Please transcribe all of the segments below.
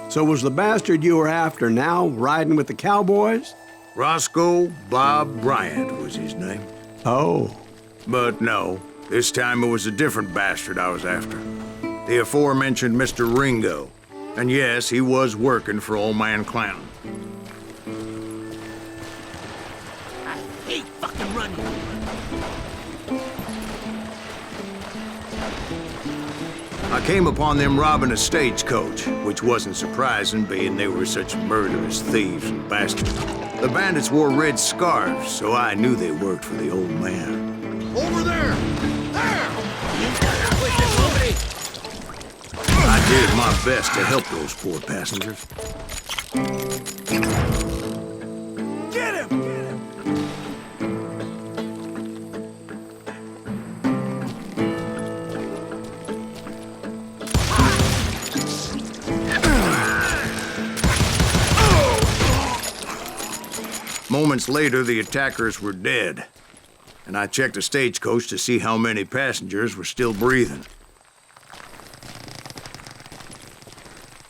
So was the bastard you were after now riding with the Cowboys? Roscoe Bob Bryant was his name. Oh. But no, this time it was a different bastard I was after. The aforementioned Mr. Ringo. And yes, he was working for old man Clanton. I hate fucking running. I came upon them robbing a stagecoach, which wasn't surprising, being they were such murderous thieves and bastards. The bandits wore red scarves, so I knew they worked for the old man. Over there! There! You gotta quit this movie! I did my best to help those poor passengers. Get him! Get him! Moments later, the attackers were dead, and I checked the stagecoach to see how many passengers were still breathing.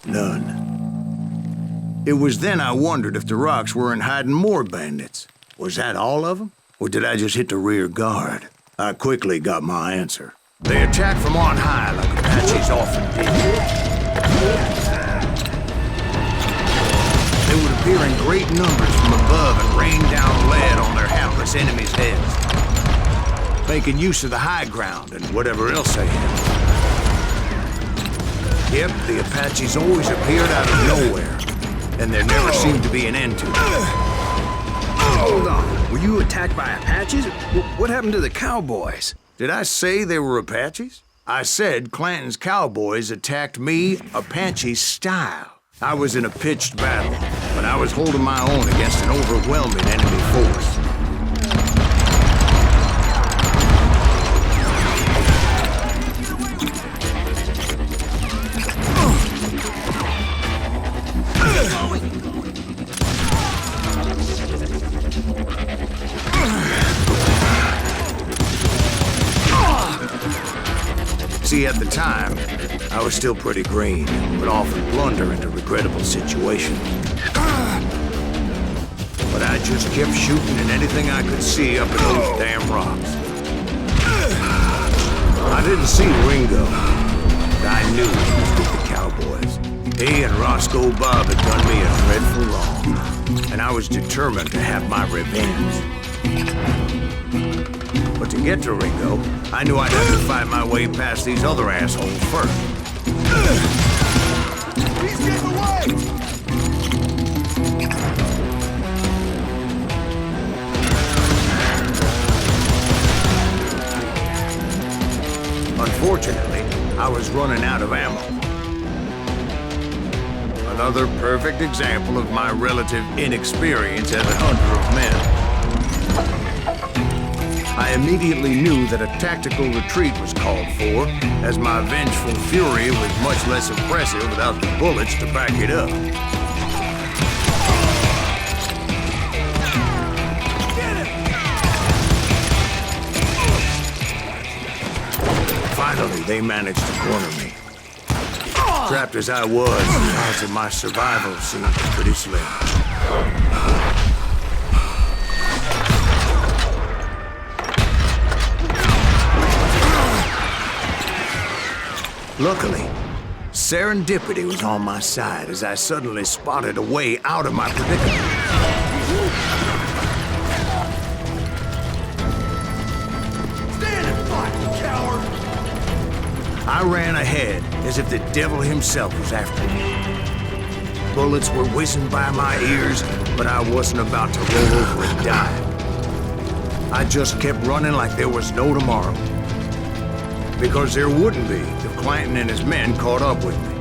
None. It was then I wondered if the rocks weren't hiding more bandits. Was that all of them? Or did I just hit the rear guard? I quickly got my answer. They attacked from on high like Apaches often did. They would appear in great numbers from above and rain down lead on their hapless enemies' heads, making use of the high ground and whatever else they had. Yep, the Apaches always appeared out of nowhere, and there never seemed to be an end to it. Hold on. Were you attacked by Apaches? What happened to the Cowboys? Did I say they were Apaches? I said Clanton's Cowboys attacked me Apache style. I was in a pitched battle, but I was holding my own against an overwhelming enemy force. See, at the time, I was still pretty green, would often blunder into regrettable situations. But I just kept shooting at anything I could see up in those damn rocks. I didn't see Ringo, but I knew he was with the Cowboys. He and Roscoe Bob had done me a dreadful wrong, and I was determined to have my revenge. But to get to Ringo, I knew I'd have to fight my way past these other assholes first. He's getting away! Unfortunately, I was running out of ammo. Another perfect example of my relative inexperience as a hunter of men. I immediately knew that a tactical retreat was called for, as my vengeful fury was much less impressive without the bullets to back it up. Finally, they managed to corner me. Trapped as I was, the odds of my survival seemed pretty slim. Luckily, serendipity was on my side as I suddenly spotted a way out of my predicament. Stand and fight, you coward! I ran ahead as if the devil himself was after me. Bullets were whizzing by my ears, but I wasn't about to roll over and die. I just kept running like there was no tomorrow. Because there wouldn't be if Clanton and his men caught up with me.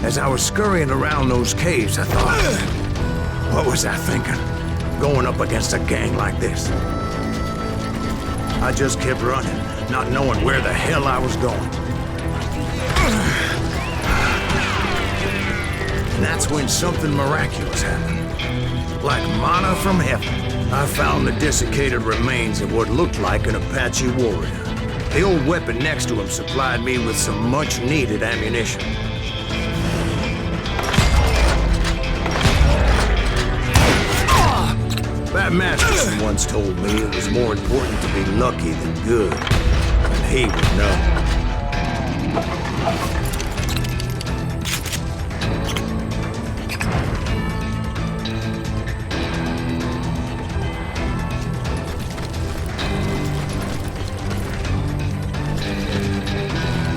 As I was scurrying around those caves, I thought, what was I thinking? Going up against a gang like this? I just kept running, not knowing where the hell I was going. And that's when something miraculous happened. Like manna from heaven, I found the desiccated remains of what looked like an Apache warrior. The old weapon next to him supplied me with some much-needed ammunition. That Masterson once told me it was more important to be lucky than good, and he would know.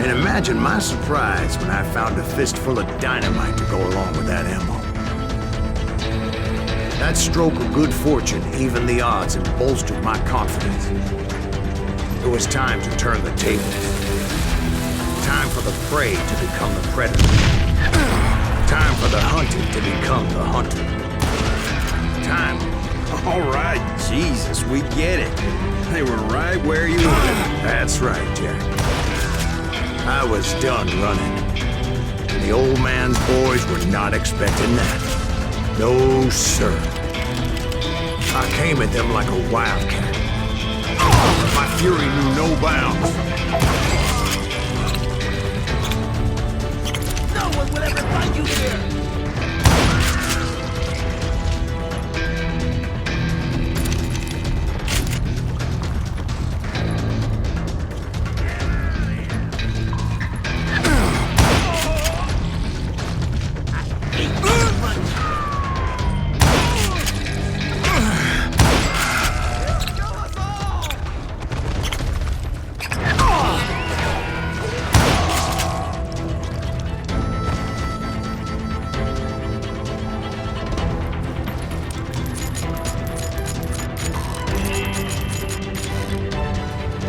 And imagine my surprise when I found a fistful of dynamite to go along with that ammo. That stroke of good fortune evened the odds and bolstered my confidence. It was time to turn the tables. Time for the prey to become the predator. Time for the hunted to become the hunter. Time. All right, Jesus, we get it. They were right where you wanted. That's right, Jack. I was done running. And the old man's boys were not expecting that. No, sir. I came at them like a wildcat. My fury knew no bounds. No one will ever find you here!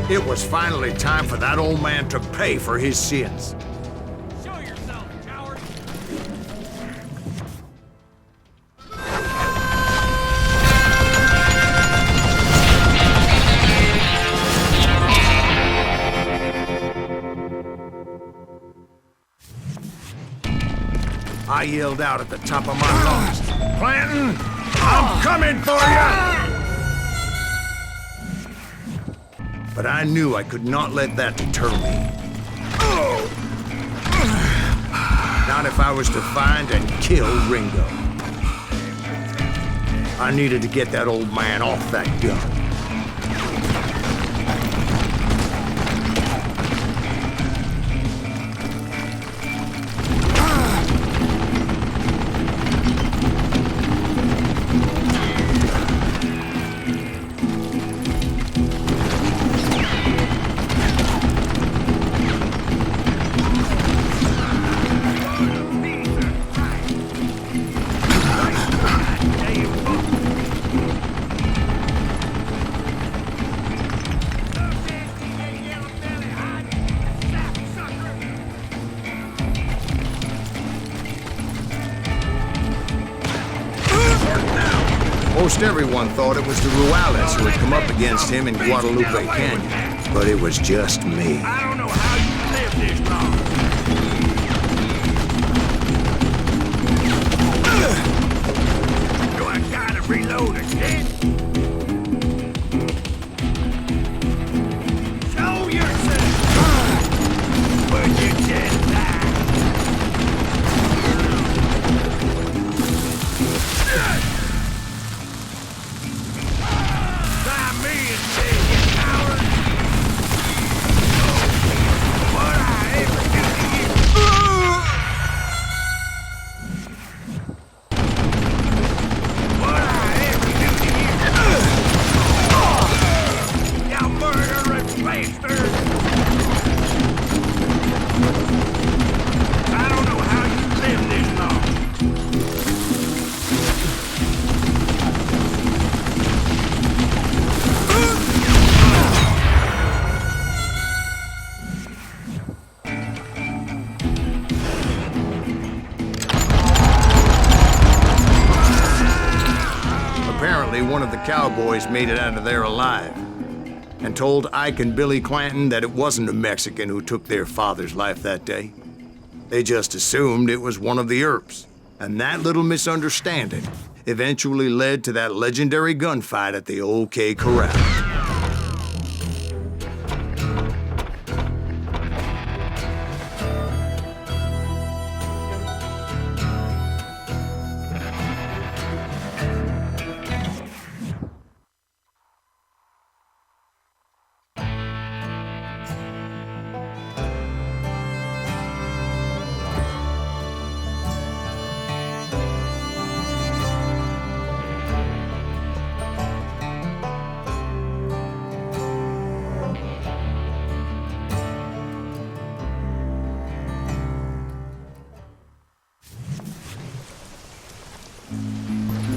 It was finally time for that old man to pay for his sins. Show yourself, coward! I yelled out at the top of my lungs, "Clanton, I'm coming for you!" But I knew I could not let that deter me. Not if I was to find and kill Ringo. I needed to get that old man off that gun. Most everyone thought it was the Juarez who had come up against him in Guadalupe Canyon, but it was just me. I don't know how you lived this long. Do I gotta reload again? Show yourself! Where'd you get that? Try me instead, you coward! What I ever do to you? What I ever do to you? You murderous bastard! I don't know how you lived this long. Apparently, one of the Cowboys made it out of there alive and told Ike and Billy Clanton that it wasn't a Mexican who took their father's life that day. They just assumed it was one of the Earps, and that little misunderstanding eventually led to that legendary gunfight at the OK Corral.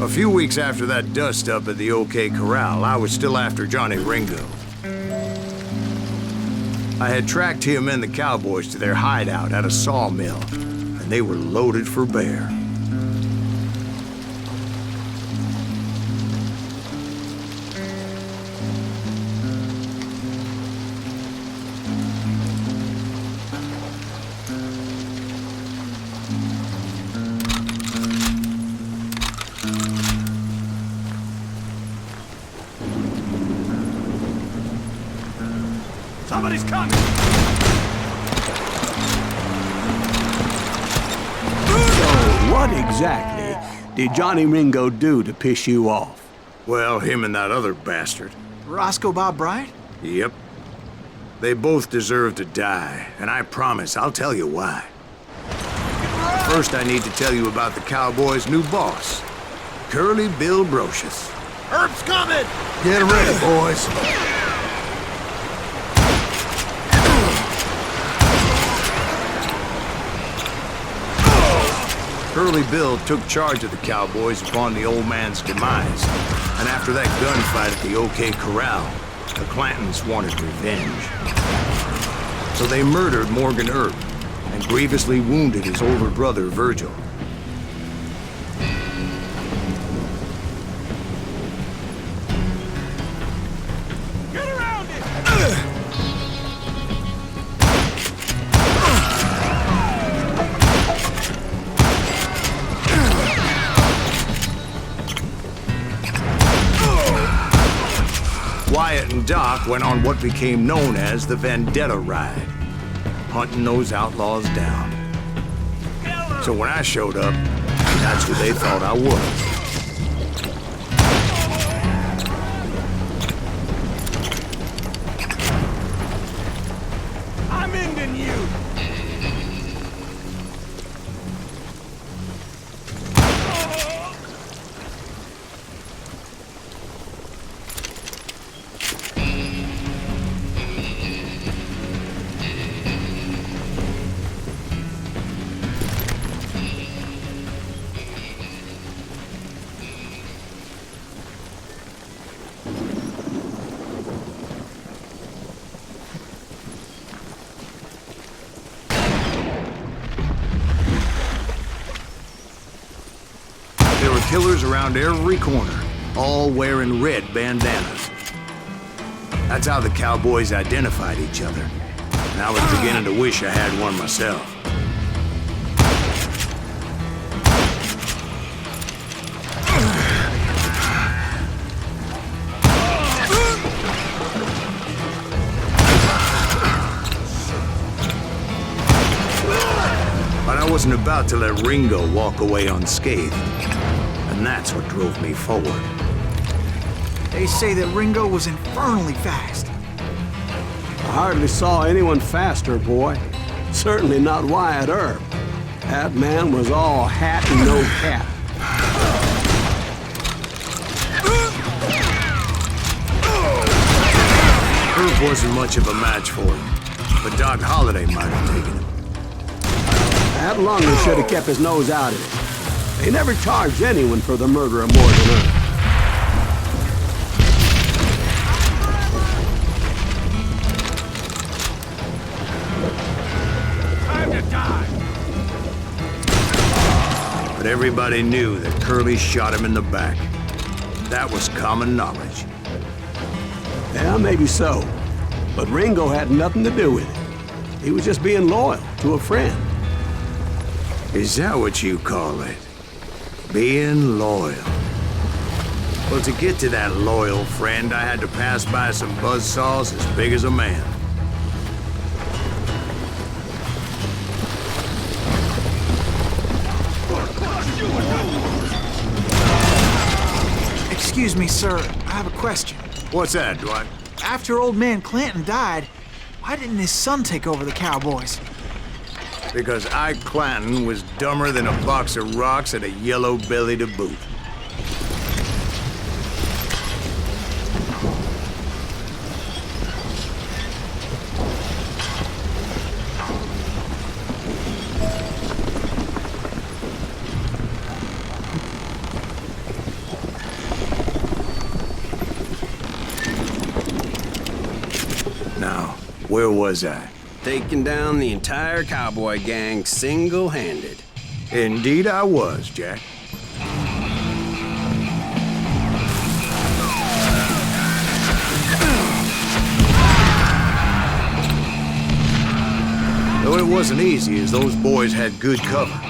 A few weeks after that dust-up at the OK Corral, I was still after Johnny Ringo. I had tracked him and the Cowboys to their hideout at a sawmill, and they were loaded for bear. Somebody's coming! So, what exactly did Johnny Ringo do to piss you off? Well, him and that other bastard. Roscoe Bob Bryant? Yep. They both deserve to die, and I promise I'll tell you why. First, I need to tell you about the Cowboys' new boss, Curly Bill Brocious. Earp's coming! Get ready, boys. Curly Bill took charge of the Cowboys upon the old man's demise, and after that gunfight at the OK Corral, the Clantons wanted revenge. So they murdered Morgan Earp and grievously wounded his older brother, Virgil. Get around it! Wyatt and Doc went on what became known as the Vendetta Ride, hunting those outlaws down. So when I showed up, that's who they thought I was. I'm ending you! There were killers around every corner, all wearing red bandanas. That's how the Cowboys identified each other. And I was beginning to wish I had one myself. But I wasn't about to let Ringo walk away unscathed. And that's what drove me forward. They say that Ringo was infernally fast. I hardly saw anyone faster, boy. Certainly not Wyatt Earp. That man was all hat and no cap. Earp wasn't much of a match for him, but Doc Holliday might have taken him. That Longer should have kept his nose out of it. They never charged anyone for the murder of Morgan Earp. Time to die! But everybody knew that Curly shot him in the back. That was common knowledge. Yeah, maybe so. But Ringo had nothing to do with it. He was just being loyal to a friend. Is that what you call it? Being loyal. Well, to get to that loyal friend, I had to pass by some buzzsaws as big as a man. Excuse me, sir. I have a question. What's that, Dwight? After old man Clanton died, why didn't his son take over the Cowboys? Because Ike Clanton was dumber than a box of rocks and a yellow belly to boot. Where was I? Taking down the entire cowboy gang single-handed. Indeed I was, Jack. Though it wasn't easy, as those boys had good cover.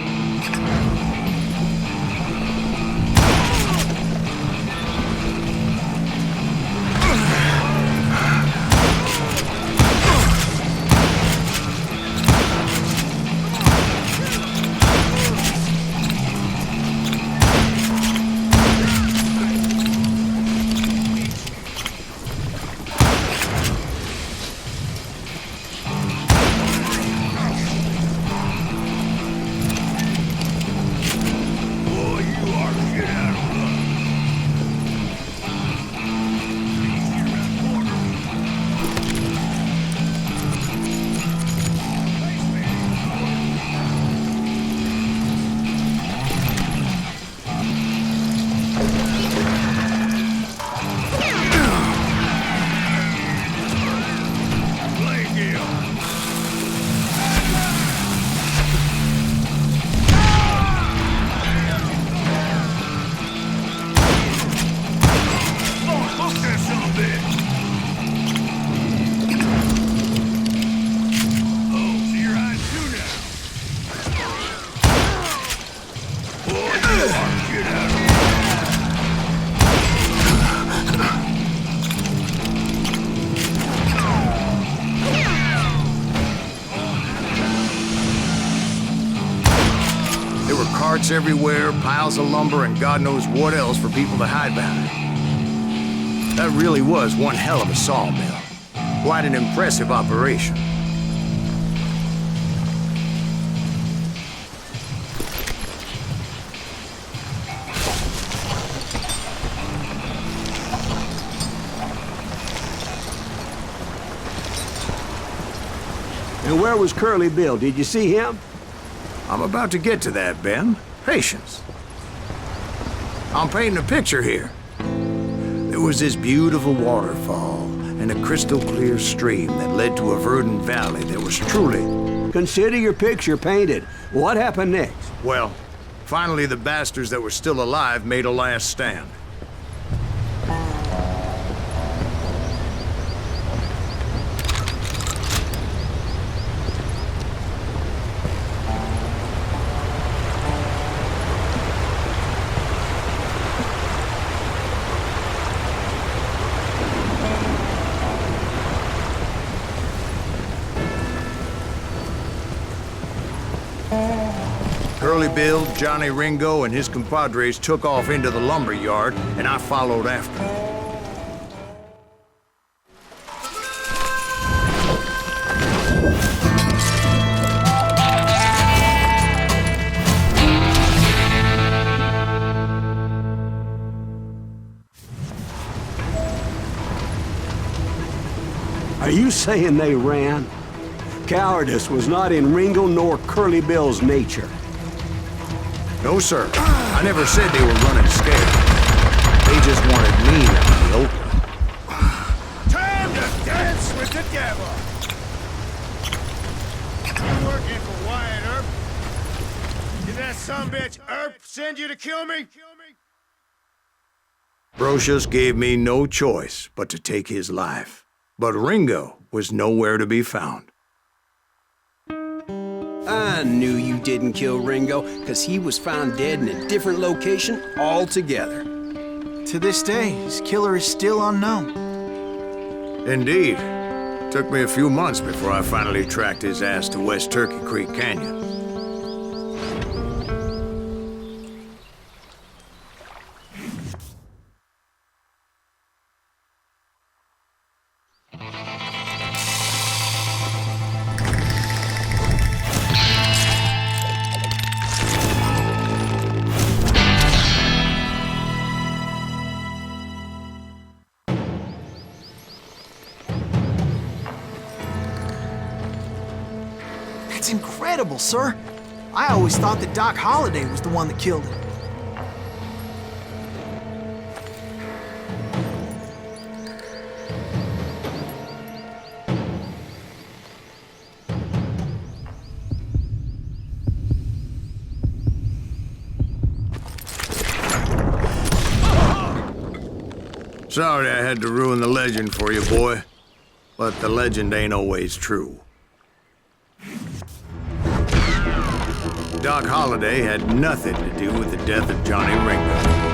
Carts everywhere, piles of lumber, and God knows what else for people to hide behind. That really was one hell of a sawmill. Quite an impressive operation. And where was Curly Bill? Did you see him? I'm about to get to that, Ben. Patience. I'm painting a picture here. There was this beautiful waterfall and a crystal clear stream that led to a verdant valley that was truly... Consider your picture painted. What happened next? Well, finally the bastards that were still alive made a last stand. Curly Bill, Johnny Ringo, and his compadres took off into the lumber yard, and I followed after them. Are you saying they ran? Cowardice was not in Ringo nor Curly Bill's nature. No, sir. I never said they were running scared. They just wanted me out in the open. Time to dance with the devil! You working for Wyatt Earp? Did that sumbitch Earp send you to kill me? Brocious gave me no choice but to take his life. But Ringo was nowhere to be found. I knew you didn't kill Ringo, because he was found dead in a different location altogether. To this day, his killer is still unknown. Indeed. Took me a few months before I finally tracked his ass to West Turkey Creek Canyon. That's incredible, sir. I always thought that Doc Holliday was the one that killed him. Sorry I had to ruin the legend for you, boy. But the legend ain't always true. Doc Holliday had nothing to do with the death of Johnny Ringo.